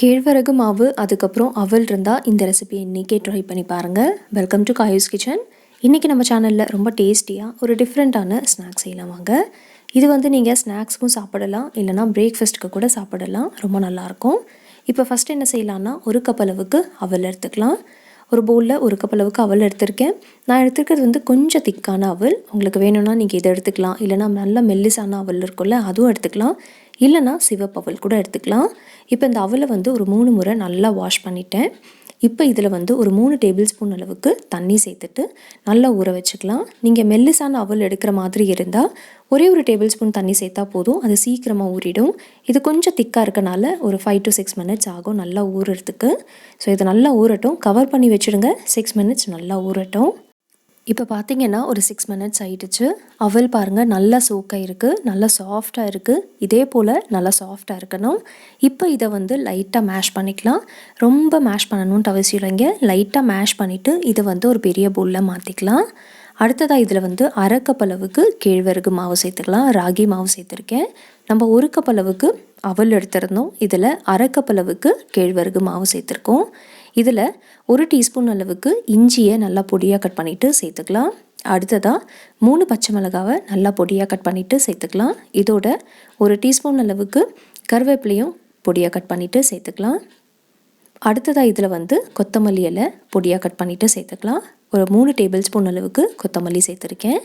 கேழ்வரகு மாவு அதுக்கப்புறம் அவல் இருந்தால் இந்த ரெசிபியை இன்றைக்கே ட்ரை பண்ணி பாருங்கள். Welcome to Kayu's kitchen. இன்றைக்கி நம்ம சேனலில் ரொம்ப டேஸ்டியாக ஒரு டிஃப்ரெண்ட்டான ஸ்நாக்ஸ் செய்யலாம் வாங்க. இது நீங்கள் ஸ்நாக்ஸுக்கும் சாப்பிடலாம், இல்லைனா பிரேக்ஃபாஸ்ட்டுக்கு கூட சாப்பிடலாம். ரொம்ப நல்லாயிருக்கும். இப்போ ஃபஸ்ட்டு என்ன செய்யலான்னா, ஒரு கப் அளவுக்கு அவல் எடுத்துக்கலாம். ஒரு பவுலில் ஒரு கப் அளவுக்கு அவல் எடுத்திருக்கேன். நான் எடுத்துருக்கிறது கொஞ்சம் திக்கான அவல். உங்களுக்கு வேணும்னா நீங்கள் இதை எடுத்துக்கலாம், இல்லைனா நல்ல மெல்லிசான அவல் இருக்கும்ல அதுவும் எடுத்துக்கலாம், இல்லைனா சிவப்பு அவல் கூட எடுத்துக்கலாம். இப்போ இந்த அவலை ஒரு 3 முறை நல்லா வாஷ் பண்ணிட்டேன். இப்போ இதில் ஒரு 3 டேபிள் ஸ்பூன் அளவுக்கு தண்ணி சேர்த்துட்டு நல்லா ஊற வச்சுக்கலாம். நீங்கள் மெல்லிசான அவல் எடுக்கிற மாதிரி இருந்தால் ஒரே ஒரு டேபிள் ஸ்பூன் தண்ணி சேர்த்தா போதும், அது சீக்கிரமாக ஊறிடும். இது கொஞ்சம் திக்காக இருக்கனால ஒரு 5 to 6 மினிட்ஸ் ஆகும் நல்லா ஊறுறதுக்கு. ஸோ இது நல்லா ஊறட்டும், கவர் பண்ணி வச்சுடுங்க. 6 மினிட்ஸ் நல்லா ஊறட்டும். இப்போ பார்த்தீங்கன்னா ஒரு 6 மினிட்ஸ் ஆகிடுச்சு. அவல் பாருங்கள் நல்லா சோக்காக இருக்குது, நல்லா சாஃப்டாக இருக்குது. இதே போல் நல்லா சாஃப்டாக இருக்கணும். இப்போ இதை லைட்டாக மேஷ் பண்ணிக்கலாம். ரொம்ப மேஷ் பண்ணணுன்ட்டு அவசியம் இல்லைங்க. லைட்டாக மேஷ் பண்ணிவிட்டு இதை ஒரு பெரிய பவுலில் மாற்றிக்கலாம். அடுத்ததாக இதில் அரை கப் அளவுக்கு கேழ்வரகு மாவு சேர்த்துக்கலாம். ராகி மாவு சேர்த்துருக்கேன். நம்ம ஒரு கப் அளவுக்கு அவல் எடுத்துருந்தோம், இதில் அரை கப் அளவுக்கு கேழ்வரகு மாவு சேர்த்துருக்கோம். இதில் 1 டீஸ்பூன் அளவுக்கு இஞ்சியை நல்லா பொடியாக கட் பண்ணிவிட்டு சேர்த்துக்கலாம். அடுத்ததாக 3 பச்சை மிளகாவை நல்லா பொடியாக கட் பண்ணிவிட்டு சேர்த்துக்கலாம். இதோட 1 டீஸ்பூன் அளவுக்கு கருவேப்பிலையும் பொடியாக கட் பண்ணிவிட்டு சேர்த்துக்கலாம். அடுத்ததாக இதில் கொத்தமல்லி இலை பொடியாக கட் பண்ணிவிட்டு சேர்த்துக்கலாம். ஒரு 3 டேபிள் ஸ்பூன் அளவுக்கு கொத்தமல்லி சேர்த்துருக்கேன்.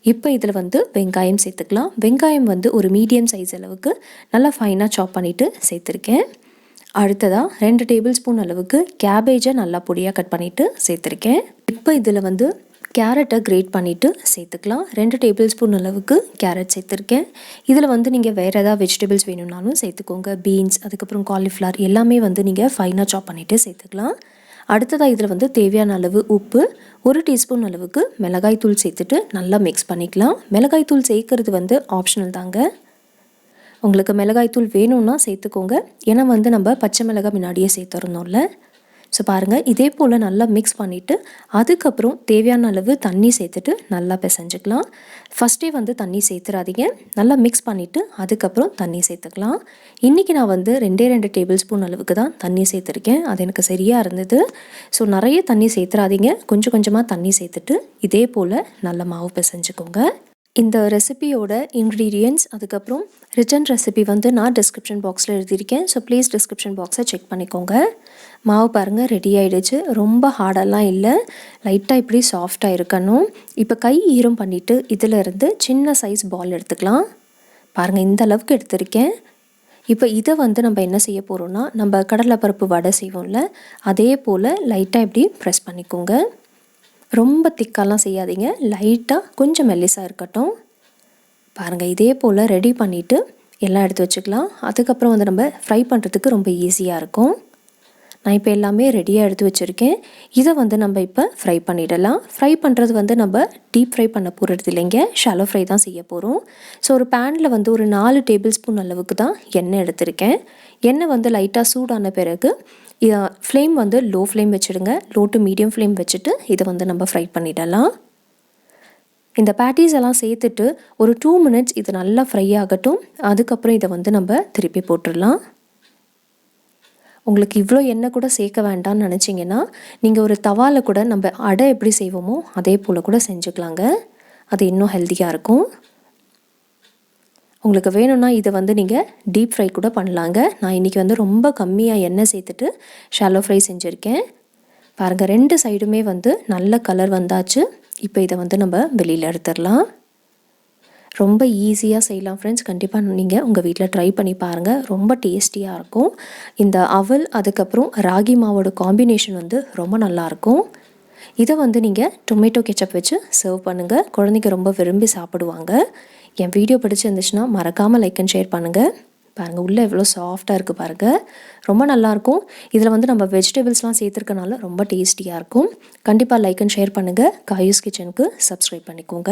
இப்போ இதில் வெங்காயம் சேர்த்துக்கலாம். வெங்காயம் ஒரு மீடியம் சைஸ் அளவுக்கு நல்லா ஃபைனாக சாப் பண்ணிவிட்டு சேர்த்துருக்கேன். அடுத்ததாக 2 டேபிள் ஸ்பூன் அளவுக்கு கேபேஜை நல்லா பொடியாக கட் பண்ணிவிட்டு சேர்த்துருக்கேன். இப்போ இதில் கேரட்டை கிரேட் பண்ணிவிட்டு சேர்த்துக்கலாம். 2 டேபிள் ஸ்பூன் அளவுக்கு கேரட் சேர்த்துருக்கேன். இதில் நீங்கள் வேறு ஏதாவது வெஜிடபிள்ஸ் வேணும்னாலும் சேர்த்துக்கோங்க. பீன்ஸ் அதுக்கப்புறம் காலிஃப்ளவர் எல்லாமே நீங்கள் ஃபைனாக சாப் பண்ணிவிட்டு சேர்த்துக்கலாம். அடுத்ததாக இதில் தேவையான அளவு உப்பு, 1 டீஸ்பூன் அளவுக்கு மிளகாய் தூள் சேர்த்துட்டு நல்லா மிக்ஸ் பண்ணிக்கலாம். மிளகாய் தூள் சேர்க்குறது ஆப்ஷனல் தாங்க. உங்களுக்கு மிளகாய் தூள் வேணும்னா சேர்த்துக்கோங்க. ஏன்னா நம்ம பச்சை மிளகாய் முன்னாடியே சேர்த்துறணும்ல. ஸோ பாருங்கள், இதே போல் நல்லா மிக்ஸ் பண்ணிவிட்டு அதுக்கப்புறம் தேவையான அளவு தண்ணி சேர்த்துட்டு நல்லா பிசைஞ்சிக்கலாம். ஃபஸ்ட்டே தண்ணி சேர்த்துறாதீங்க. நல்லா மிக்ஸ் பண்ணிவிட்டு அதுக்கப்புறம் தண்ணி சேர்த்துக்கலாம். இன்றைக்கி நான் 2 டேபிள் ஸ்பூன் அளவுக்கு தான் தண்ணி சேர்த்துருக்கேன். அது எனக்கு சரியாக இருந்தது. ஸோ நிறைய தண்ணி சேர்த்துறாதீங்க, கொஞ்சம் கொஞ்சமாக தண்ணி சேர்த்துட்டு இதே போல் நல்ல மாவு பிசைஞ்சுக்கோங்க. இந்த ரெசிபியோட இன்க்ரீடியன்ட்ஸ் அதுக்கப்புறம் ரிட்டன் ரெசிபி நான் டிஸ்கிரிப்ஷன் பாக்ஸில் எழுதியிருக்கேன். ஸோ ப்ளீஸ் டிஸ்கிரிப்ஷன் பாக்ஸை செக் பண்ணிக்கோங்க. மாவு பாருங்கள் ரெடி ஆகிடுச்சு. ரொம்ப ஹார்டெல்லாம் இல்லை, லைட்டாக இப்படி சாஃப்டாக இருக்கணும். இப்போ கை ஈரம் பண்ணிவிட்டு இதிலிருந்து சின்ன சைஸ் பால் எடுத்துக்கலாம். பாருங்கள் இந்த அளவுக்கு எடுத்திருக்கேன். இப்போ இதை நம்ம என்ன செய்ய போகிறோன்னா, நம்ம கடலைப்பருப்பு வடை செய்வோம்ல அதே போல் லைட்டாக இப்படி ப்ரெஸ் பண்ணிக்கோங்க. ரொம்ப திக்காலாம் செய்யாதீங்க, லைட்டாக கொஞ்சம் மெல்லிசாக இருக்கட்டும். பாருங்கள் இதே போல் ரெடி பண்ணிவிட்டு எல்லாம் எடுத்து வச்சுக்கலாம். அதுக்கப்புறம் நம்ம ஃப்ரை பண்ணுறதுக்கு ரொம்ப ஈஸியாக இருக்கும். நான் இப்போ எல்லாமே ரெடியாக எடுத்து வச்சுருக்கேன். இதை நம்ம இப்போ ஃப்ரை பண்ணிடலாம். ஃப்ரை பண்ணுறது நம்ம டீப் ஃப்ரை பண்ண போகிறது இல்லைங்க, ஷாலோ ஃப்ரை தான் செய்ய போகிறோம். ஸோ ஒரு பேனில் ஒரு 4 டேபிள் ஸ்பூன் அளவுக்கு தான் எண்ணெய் எடுத்திருக்கேன். எண்ணெய் லைட்டாக சூடான பிறகு ஃப்ளேம் லோ ஃப்ளேம் வச்சுடுங்க. லோ டு மீடியம் ஃப்ளேம் வச்சுட்டு இதை நம்ம ஃப்ரை பண்ணிடலாம். இந்த பேட்டிஸ் எல்லாம் சேர்த்துட்டு ஒரு 2 மினிட்ஸ் இது நல்லா ஃப்ரை ஆகட்டும். அதுக்கப்புறம் இதை நம்ம திருப்பி போட்டுடலாம். உங்களுக்கு இவ்வளோ எண்ணெய் கூட சேர்க்க வேண்டாம்னு நினச்சிங்கன்னா நீங்கள் ஒரு தவாவில் கூட நம்ம அடை எப்படி செய்வோமோ அதே போல் கூட செஞ்சுக்கலாங்க. அது இன்னும் ஹெல்த்தியாக இருக்கும். உங்களுக்கு வேணும்னா இதை நீங்கள் டீப் ஃப்ரை கூட பண்ணலாங்க. நான் இன்றைக்கி ரொம்ப கம்மியாக எண்ணெய் சேர்த்துட்டு ஷாலோ ஃப்ரை செஞ்சுருக்கேன். பாருங்கள் 2 சைடுமே நல்ல கலர் வந்தாச்சு. இப்போ இதை நம்ம வெளியில் எடுத்துடலாம். ரொம்ப ஈஸியாக செய்யலாம் ஃப்ரெண்ட்ஸ். கண்டிப்பாக நீங்கள் உங்கள் வீட்டில் ட்ரை பண்ணி பாருங்கள், ரொம்ப டேஸ்டியாக இருக்கும். இந்த அவல் அதுக்கப்புறம் ராகி மாவோட காம்பினேஷன் ரொம்ப நல்லாயிருக்கும். இதை நீங்கள் டொமேட்டோ கெச்சப் வச்சு சர்வ் பண்ணுங்கள். குழந்தைங்க ரொம்ப விரும்பி சாப்பிடுவாங்க. என் வீடியோ பிடிச்சிருந்துச்சுன்னா மறக்காமல் லைக் அண்ட் ஷேர் பண்ணுங்கள். பாருங்கள் உள்ளே எவ்வளோ சாஃப்டாக இருக்குது பாருங்கள், ரொம்ப நல்லாயிருக்கும். இதில் நம்ம வெஜிடபிள்ஸ்லாம் சேர்த்துருக்கனால ரொம்ப டேஸ்டியாக இருக்கும். கண்டிப்பாக லைக் அண்ட் ஷேர் பண்ணுங்கள். காயூஸ் கிச்சனுக்கு சப்ஸ்கிரைப் பண்ணிக்கோங்க.